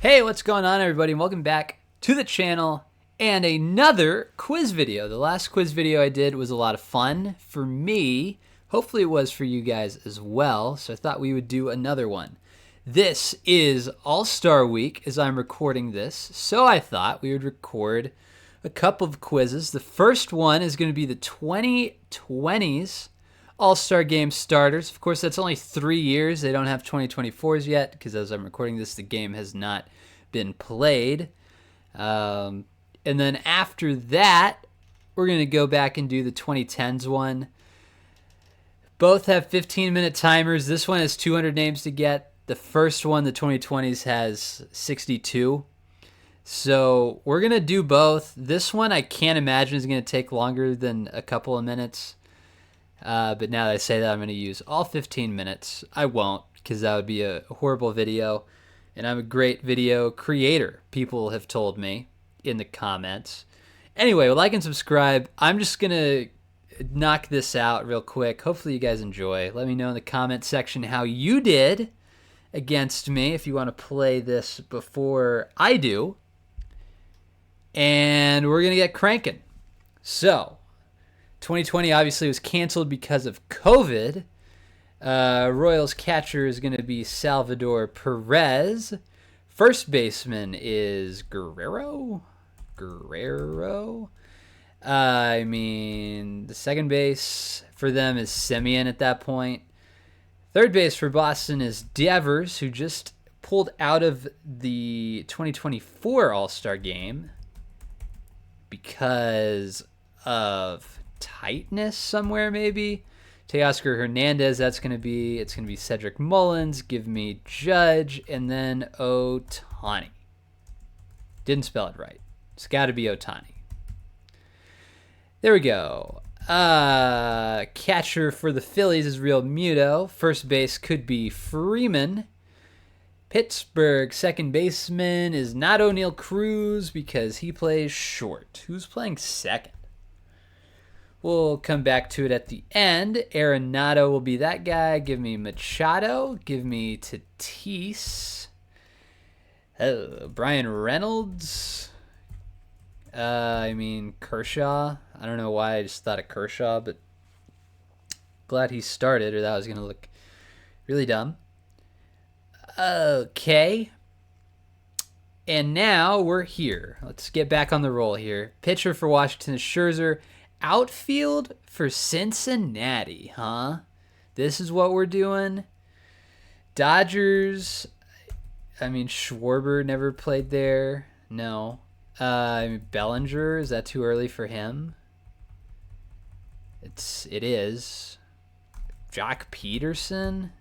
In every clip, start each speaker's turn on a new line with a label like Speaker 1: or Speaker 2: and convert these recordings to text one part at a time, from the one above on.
Speaker 1: Hey, what's going on, everybody? Welcome back to the channel and another quiz video. The last quiz video I did was a lot of fun for me. Hopefully it was for you guys as well, so I thought we would do another one. This is All-Star Week as I'm recording this, so I thought we would record a couple of quizzes. The first one is going to be the 2020s All-Star Game starters. Of course, that's only 3 years. They don't have 2024s yet because as I'm recording this, the game has not been played. And then after that, we're going to go back and do the 2010s one. Both have 15-minute timers. This one has 200 names to get. The first one, the 2020s, has 62. So we're going to do both. This one I can't imagine is going to take longer than a couple of minutes. But now that I say that, I'm going to use all 15 minutes. I won't, because that would be a horrible video. And I'm a great video creator, people have told me in the comments. Anyway, like and subscribe. I'm just going to knock this out real quick. Hopefully you guys enjoy. Let me know in the comment section how you did against me if you want to play this before I do. And we're going to get cranking. So, 2020 obviously was canceled because of COVID. Royals catcher is going to be Salvador Perez. First baseman is Guerrero. The second base for them is Semien at that point. Third base for Boston is Devers, who just pulled out of the 2024 All-Star game because of tightness somewhere, maybe. Teoscar Hernandez, it's going to be Cedric Mullins. Give me Judge, and then Ohtani. Didn't spell it right. It's got to be Ohtani. There we go. Catcher for the Phillies is Real Muto. First base could be Freeman. Pittsburgh second baseman is not O'Neal Cruz because he plays short. Who's playing second? We'll come back to it at the end. Arenado will be that guy. Give me Machado. Give me Tatis. Brian Reynolds. Kershaw. I don't know why I just thought of Kershaw, but glad he started, or that was going to look really dumb. Okay. And now we're here. Let's get back on the roll here. Pitcher for Washington is Scherzer. Outfield for Cincinnati, huh? This is what we're doing. Dodgers. Schwarber never played there. No. Bellinger, is that too early for him? It is. Jock Peterson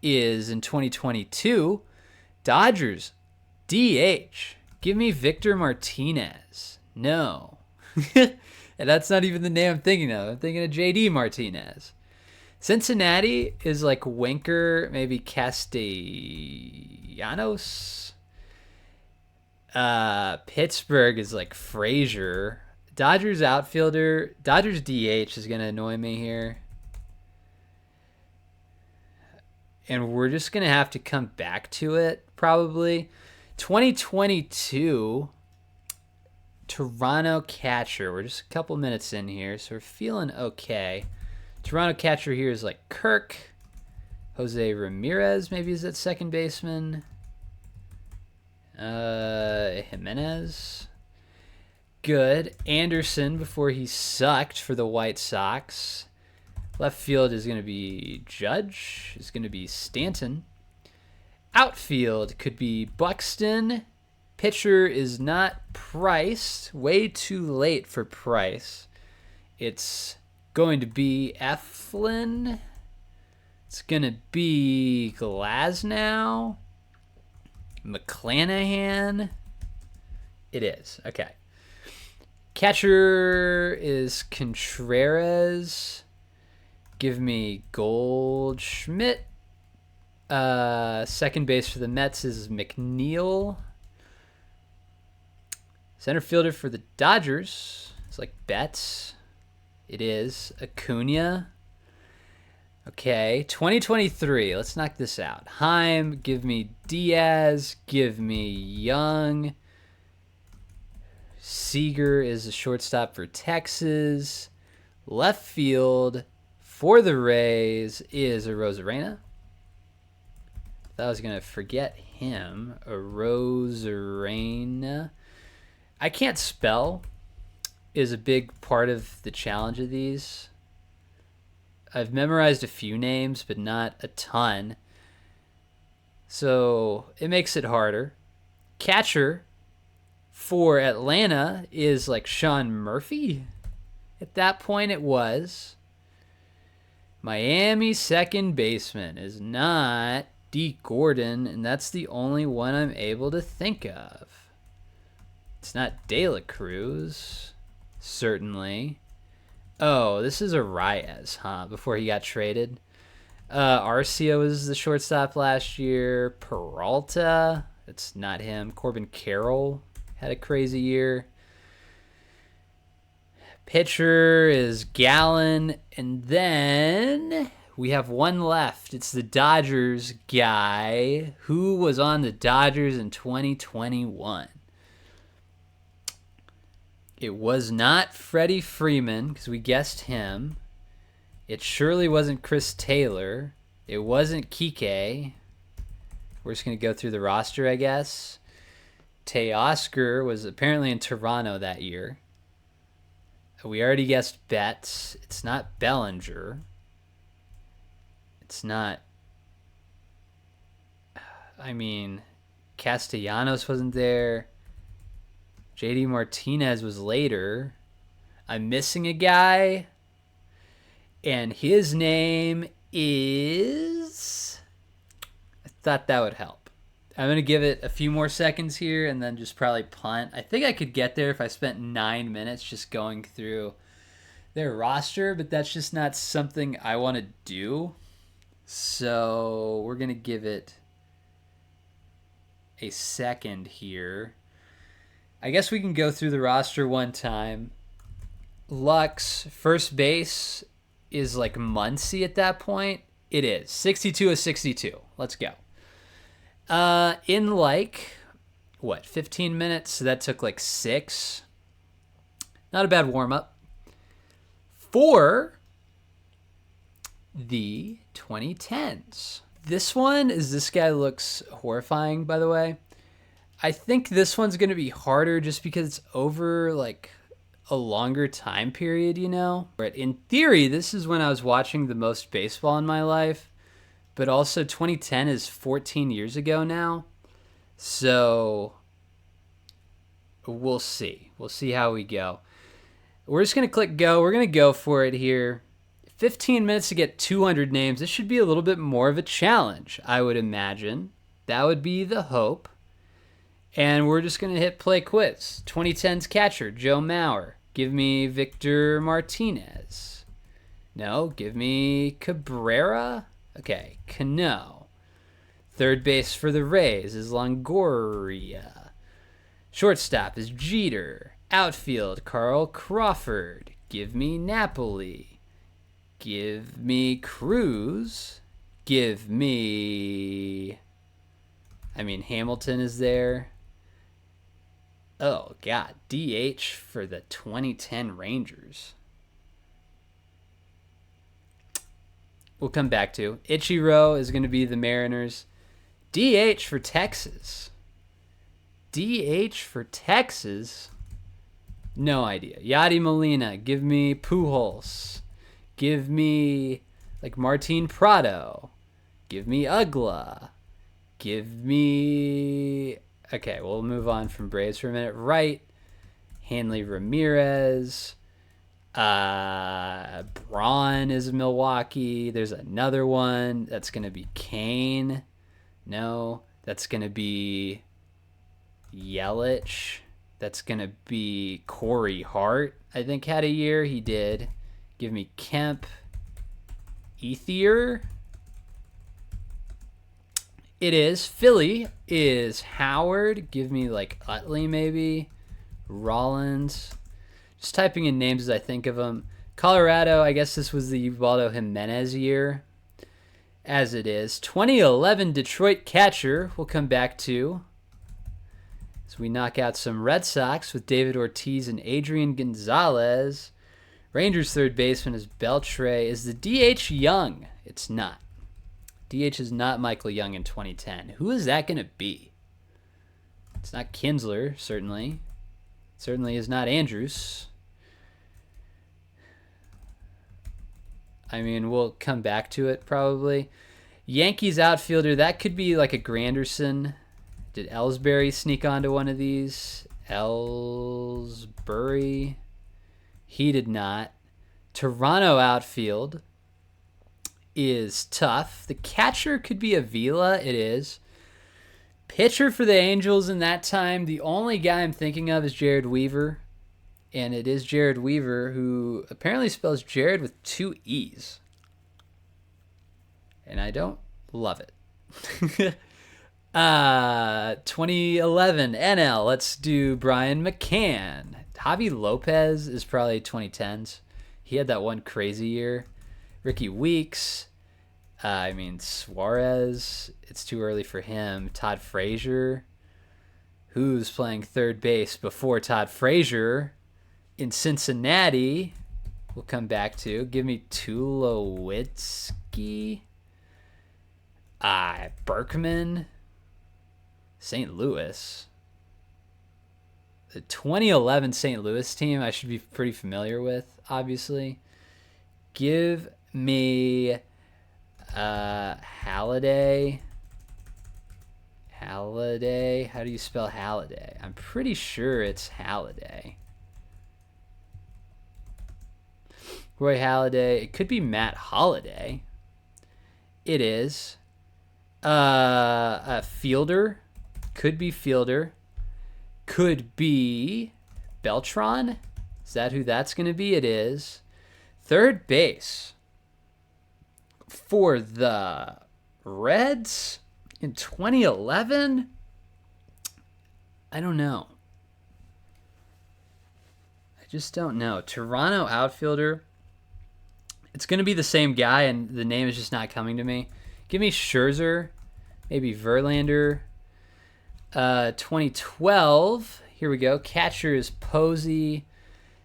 Speaker 1: is in 2022. Dodgers, DH. Give me Victor Martinez. No. And that's not even the name I'm thinking of. I'm thinking of J.D. Martinez. Cincinnati is like Winker, maybe Castellanos. Pittsburgh is like Frazier. Dodgers outfielder. Dodgers DH is going to annoy me here. And we're just going to have to come back to it, probably. 2022... Toronto catcher. We're just a couple minutes in here, so we're feeling okay. Toronto catcher here is like Kirk. Jose Ramirez maybe is at second baseman. Jimenez. Good. Anderson before he sucked for the White Sox. Left field is going to be Judge. Is going to be Stanton. Outfield could be Buxton. Pitcher is not Price. Way too late for Price. It's going to be Eflin. It's going to be Glasnow. McClanahan. It is. Okay. Catcher is Contreras. Give me Goldschmidt. Second base for the Mets is McNeil. Center fielder for the Dodgers. It's like Betts. It is Acuna. Okay, 2023. Let's knock this out. Heim, give me Diaz, give me Young. Seager is a shortstop for Texas. Left field for the Rays is Arozarena. Thought I was going to forget him. Arozarena. I can't spell is a big part of the challenge of these. I've memorized a few names, but not a ton. So it makes it harder. Catcher for Atlanta is like Sean Murphy. At that point it was. Miami second baseman is not D. Gordon, and that's the only one I'm able to think of. It's not De La Cruz, certainly. Oh, this is Arias, huh? Before he got traded. Arcia was the shortstop last year. Peralta, it's not him. Corbin Carroll had a crazy year. Pitcher is Gallen. And then we have one left. It's the Dodgers guy. Who was on the Dodgers in 2021? It was not Freddie Freeman, because we guessed him. It surely wasn't Chris Taylor. It wasn't Kike. We're just going to go through the roster, I guess. Teoscar was apparently in Toronto that year. We already guessed Betts. It's not Bellinger. It's not... I mean, Castellanos wasn't there. JD Martinez was later. I'm missing a guy. And his name is... I thought that would help. I'm going to give it a few more seconds here and then just probably punt. I think I could get there if I spent 9 minutes just going through their roster, but that's just not something I want to do. So we're going to give it a second here. I guess we can go through the roster one time. Lux, first base is like Muncy at that point. It is. 62 of 62. Let's go. In like, 15 minutes? So that took like 6. Not a bad warm-up. For the 2010s. This guy looks horrifying, by the way. I think this one's going to be harder just because it's over like a longer time period, you know? But in theory, this is when I was watching the most baseball in my life. But also 2010 is 14 years ago now. So we'll see. We'll see how we go. We're just going to click go. We're going to go for it here. 15 minutes to get 200 names. This should be a little bit more of a challenge, I would imagine. That would be the hope. And we're just going to hit play quiz. 2010's catcher, Joe Mauer. Give me Victor Martinez. No, give me Cabrera. Okay, Cano. Third base for the Rays is Longoria. Shortstop is Jeter. Outfield, Carl Crawford. Give me Napoli. Give me Cruz. Give me... Hamilton is there. Oh, God. DH for the 2010 Rangers. We'll come back to. Ichiro is going to be the Mariners. DH for Texas. DH for Texas? No idea. Yadi Molina. Give me Pujols. Give me, Martin Prado. Give me Ugla. Give me... Okay, we'll move on from Braves for a minute. Right. Hanley Ramirez. Braun is Milwaukee. There's another one. That's going to be Kane. No. That's going to be Yelich. That's going to be Corey Hart. I think had a year. He did. Give me Kemp. Ethier. It is. Philly is Howard. Give me Utley maybe. Rollins. Just typing in names as I think of them. Colorado, I guess this was the Ubaldo Jimenez year. as it is. 2011 Detroit catcher we'll come back to as we knock out some Red Sox with David Ortiz and Adrian Gonzalez. Rangers third baseman is Beltre. Is the DH Young? It's not. DH is not Michael Young in 2010. Who is that going to be? It's not Kinsler, certainly. It certainly is not Andrews. I mean, we'll come back to it probably. Yankees outfielder, that could be like a Granderson. Did Ellsbury sneak onto one of these? Ellsbury. He did not. Toronto outfield is tough. The catcher could be Avila. It is. Pitcher for the Angels in that time, the only guy I'm thinking of is Jared Weaver. And it is Jared Weaver, who apparently spells Jared with 2 E's. And I don't love it. 2011 NL. Let's do Brian McCann. Javi Lopez is probably 2010s. He had that one crazy year. Ricky Weeks. Suarez. It's too early for him. Todd Frazier. Who's playing third base before Todd Frazier? In Cincinnati, we'll come back to. Give me Tulowitzki. Berkman. St. Louis. The 2011 St. Louis team I should be pretty familiar with, obviously. Give me Halladay. Halladay. How do you spell Halladay? I'm pretty sure it's Halladay. Roy Halladay. It could be Matt Holliday. It is. A Fielder. Could be Fielder. Could be Beltran. Is that who that's going to be? It is. Third base for the Reds in 2011. I don't know. I just don't know. Toronto outfielder. It's going to be the same guy, and the name is just not coming to me. Give me Scherzer, maybe Verlander. 2012, here we go. Catcher is Posey.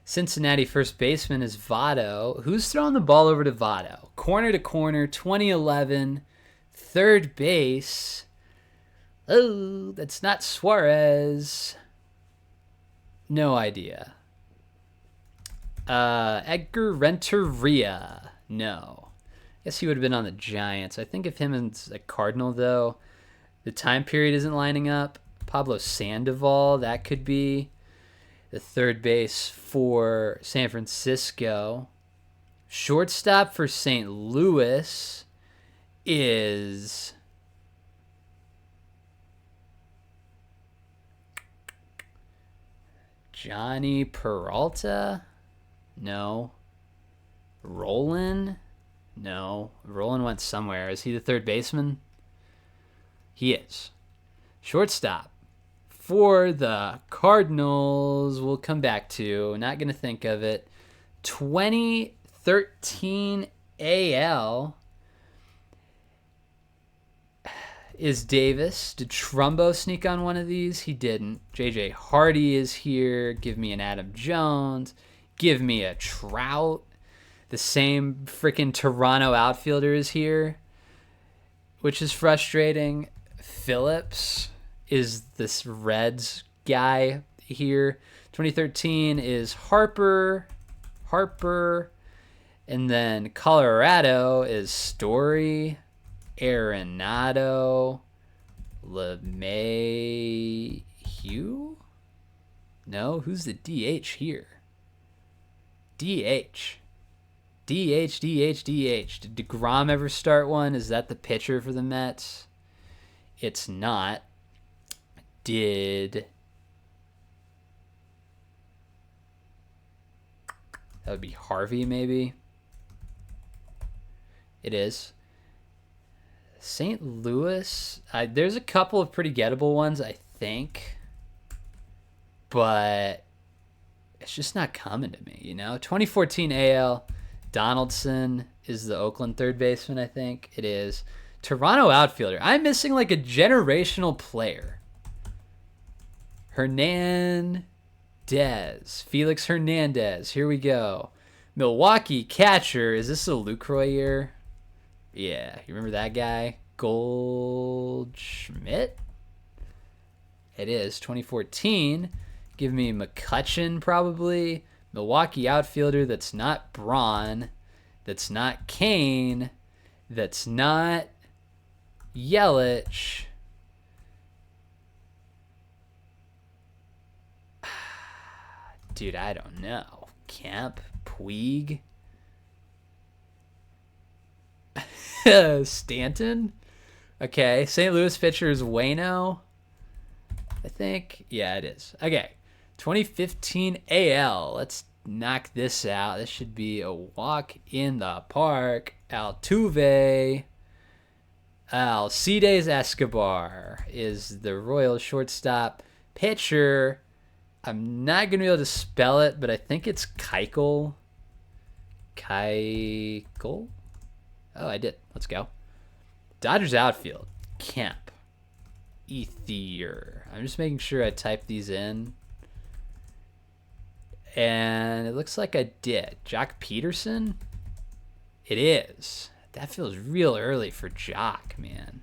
Speaker 1: Cincinnati first baseman is Votto. Who's throwing the ball over to Votto? Corner to corner, 2011. Third base. Oh, that's not Suarez. No idea. Edgar Renteria. No. Guess he would have been on the Giants. I think if him and a Cardinal, though, the time period isn't lining up. Pablo Sandoval, that could be the third base for San Francisco. Shortstop for St. Louis is Johnny Peralta. No. Roland? No. Roland went somewhere. Is he the third baseman? He is. Shortstop for the Cardinals. We'll come back to. Not going to think of it. 2013 AL is Davis. Did Trumbo sneak on one of these? He didn't. J.J. Hardy is here. Give me an Adam Jones. Give me a Trout. The same freaking Toronto outfielder is here, which is frustrating. Phillips is this Reds guy here. 2013 is Harper. And then Colorado is Story, Arenado, LeMahieu? No, who's the DH here? DH. Did DeGrom ever start one? Is that the pitcher for the Mets? It's not. That would be Harvey, maybe. It is. St. Louis. There's a couple of pretty gettable ones, I think. But it's just not coming to me, 2014 AL. Donaldson is the Oakland third baseman, I think. It is. Toronto outfielder. I'm missing like a generational player. Hernandez. Felix Hernandez. Here we go. Milwaukee catcher. Is this a Lucroy year? Yeah. You remember that guy? Goldschmidt? It is. 2014. Give me McCutcheon probably. Milwaukee outfielder that's not Braun. That's not Kane. That's not Yelich. Dude, I don't know. Kemp? Puig? Stanton? Okay. St. Louis pitcher is Waino, I think. Yeah, it is. Okay. 2015 AL. Let's knock this out. This should be a walk in the park. Altuve. Alcides Escobar is the Royal shortstop. Pitcher. I'm not going to be able to spell it, but I think it's Keuchel. Keuchel? Oh, I did. Let's go. Dodgers outfield. Kemp. Ethier. I'm just making sure I type these in. And it looks like I did. Jock Peterson? It is. That feels real early for Jock, man.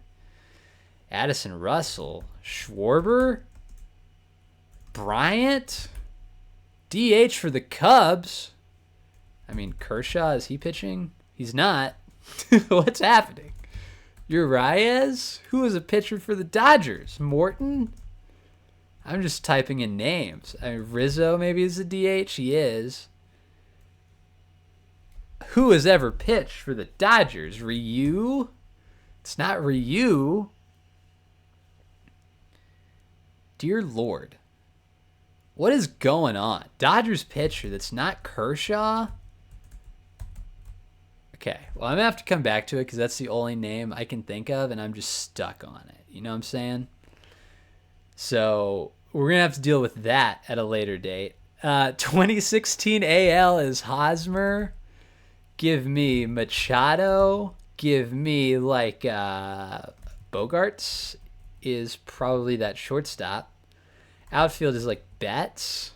Speaker 1: Addison Russell. Schwarber? Bryant? DH for the Cubs? I mean, Kershaw, is he pitching? He's not. What's happening? Urias? Who is a pitcher for the Dodgers? Morton? I'm just typing in names. I mean, Rizzo maybe is a DH. He is. Who has ever pitched for the Dodgers? Ryu? It's not Ryu. Dear Lord. What is going on? Dodgers pitcher that's not Kershaw? Okay, well, I'm going to have to come back to it because that's the only name I can think of, and I'm just stuck on it. You know what I'm saying? So we're going to have to deal with that at a later date. 2016 AL is Hosmer. Give me Machado. Give me, like, Bogarts is probably that shortstop. Outfield is, like, Betts.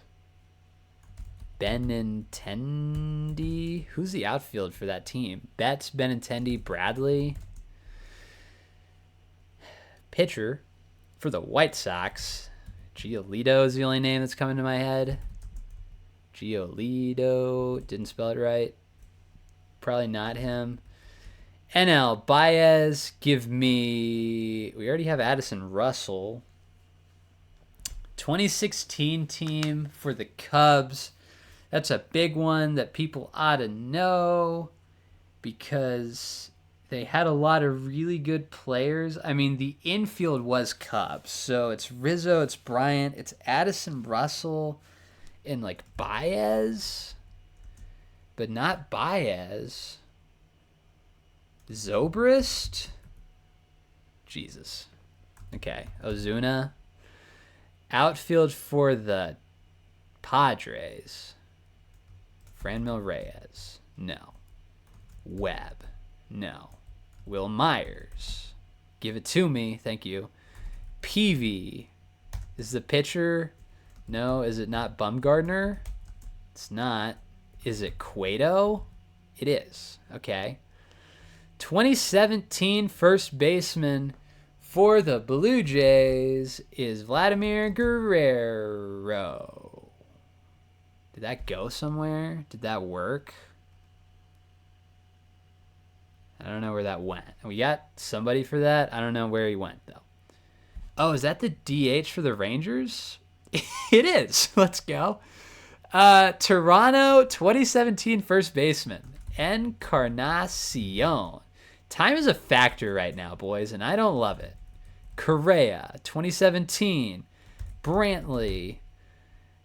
Speaker 1: Benintendi. Who's the outfield for that team? Betts, Benintendi, Bradley. Pitcher for the White Sox. Giolito is the only name that's coming to my head. Giolito. Didn't spell it right. Probably not him. NL Baez. Give me... We already have Addison Russell. 2016 team for the Cubs. That's a big one that people ought to know because they had a lot of really good players. I mean, the infield was Cubs. So it's Rizzo, it's Bryant, it's Addison Russell, and like Baez. But not Baez. Zobrist? Jesus. Okay. Ozuna. Outfield for the Padres. Franmil Reyes. No. Webb. No. Will Myers. Give it to me. Thank you. Peavy. Is the pitcher? No. Is it not Bumgarner? It's not. Is it Cueto? It is. Okay. 2017 first baseman for the Blue Jays is Vladimir Guerrero. Did that go somewhere? Did that work? I don't know where that went. We got somebody for that. I don't know where he went, though. Oh, is that the DH for the Rangers? It is. Let's go. Toronto 2017 first baseman. Encarnacion. Time is a factor right now, boys, and I don't love it. Correa 2017. Brantley.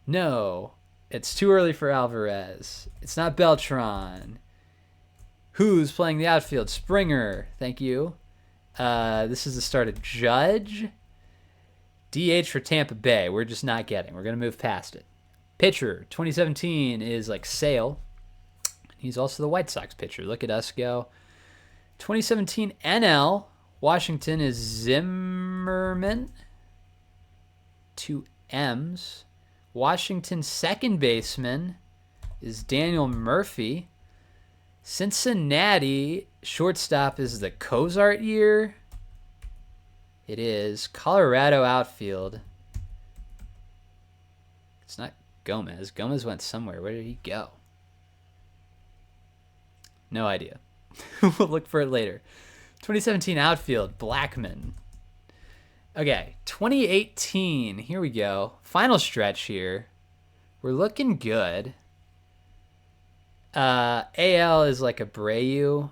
Speaker 1: No. It's too early for Alvarez. It's not Beltran. Who's playing the outfield? Springer. Thank you. This is the start of Judge. DH for Tampa Bay. We're just not getting. We're going to move past it. Pitcher, 2017 is like Sale. He's also the White Sox pitcher. Look at us go. 2017 NL, Washington is Zimmerman. 2 M's. Washington second baseman is Daniel Murphy. Cincinnati shortstop is the Cozart year. It is. Colorado outfield. It's not Gomez. Gomez went somewhere. Where did he go? No idea. We'll look for it later. 2017 outfield, Blackman. Okay, 2018. Here we go. Final stretch here. We're looking good. AL is like Abreu.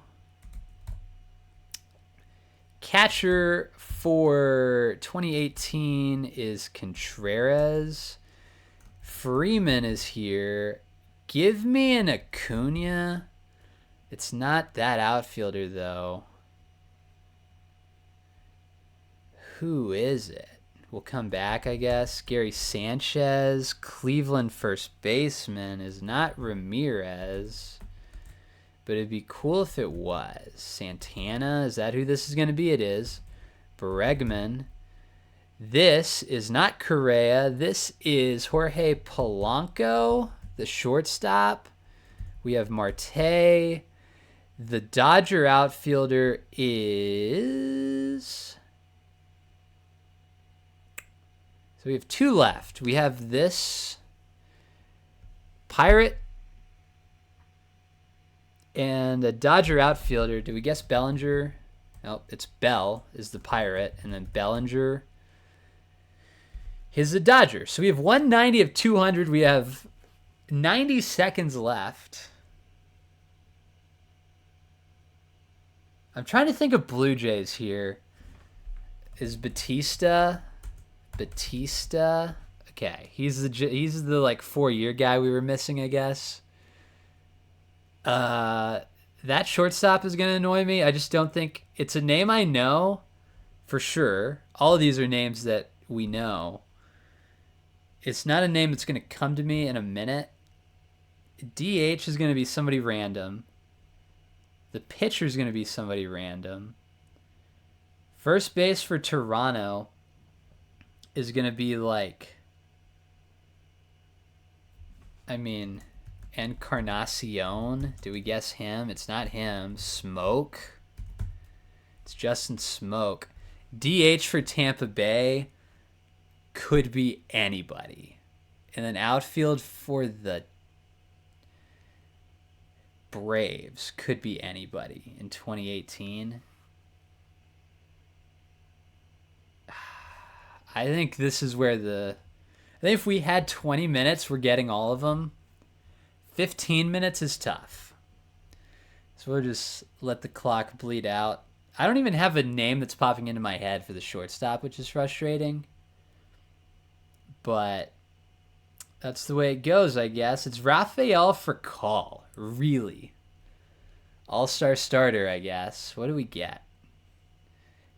Speaker 1: Catcher for 2018 is Contreras. Freeman is here. Give me an Acuna. It's not that outfielder, though. Who is it? We'll come back, I guess. Gary Sanchez. Cleveland first baseman is not Ramirez. But it'd be cool if it was. Santana, is that who this is going to be? It is. Bregman. This is not Correa. This is Jorge Polanco, the shortstop. We have Marte. The Dodger outfielder is... So we have 2 left. We have this Pirate and a Dodger outfielder. Did we guess Bellinger? Nope, it's Bell is the Pirate, and then Bellinger is the Dodger. So we have 190 of 200. We have 90 seconds left. I'm trying to think of Blue Jays here. Is Batista? Okay, he's the like 4-year guy we were missing, I guess. That shortstop is gonna annoy me. I just don't think it's a name I know for sure. All of these are names that we know. It's not a name that's gonna come to me in a minute. DH is gonna be somebody random. The pitcher's going to be somebody random. First base for Toronto is going to be like, Encarnacion. Do we guess him? It's not him. Smoke. It's Justin Smoke. DH for Tampa Bay could be anybody. And then outfield for the Braves could be anybody in 2018. I think this is where I think if we had 20 minutes, we're getting all of them. 15 minutes is tough. So we'll just let the clock bleed out. I don't even have a name that's popping into my head for the shortstop, which is frustrating. But that's the way it goes, I guess. It's Rafael Furcal. Really. All-star starter, I guess. What do we get?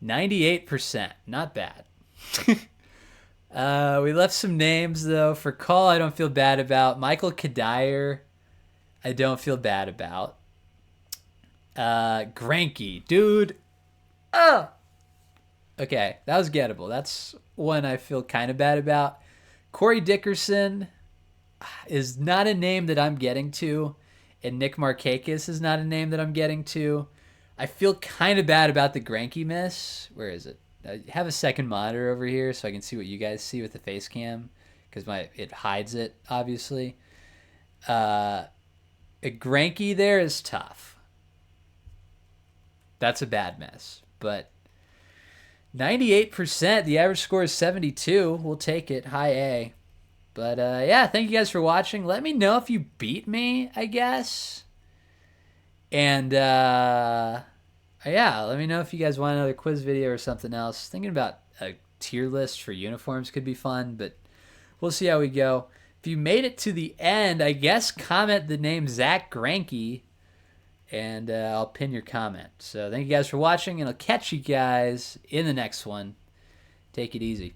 Speaker 1: 98%. Not bad. We left some names, though. Furcal, I don't feel bad about. Michael Kadire, I don't feel bad about. Greinke. Dude. Oh! Okay, that was gettable. That's one I feel kind of bad about. Corey Dickerson is not a name that I'm getting to, and Nick Markakis is not a name that I'm getting to. I feel kind of bad about the Greinke miss. Where is it? I have a second monitor over here so I can see what you guys see with the face cam because it hides it, obviously. A Greinke there is tough. That's a bad miss, but 98%. The average score is 72. We'll take it. High A. But yeah, thank you guys for watching. Let me know if you beat me, I guess. And yeah, let me know if you guys want another quiz video or something else. Thinking about a tier list for uniforms could be fun, but we'll see how we go. If you made it to the end, I guess comment the name Zach Greinke, and I'll pin your comment. So thank you guys for watching, and I'll catch you guys in the next one. Take it easy.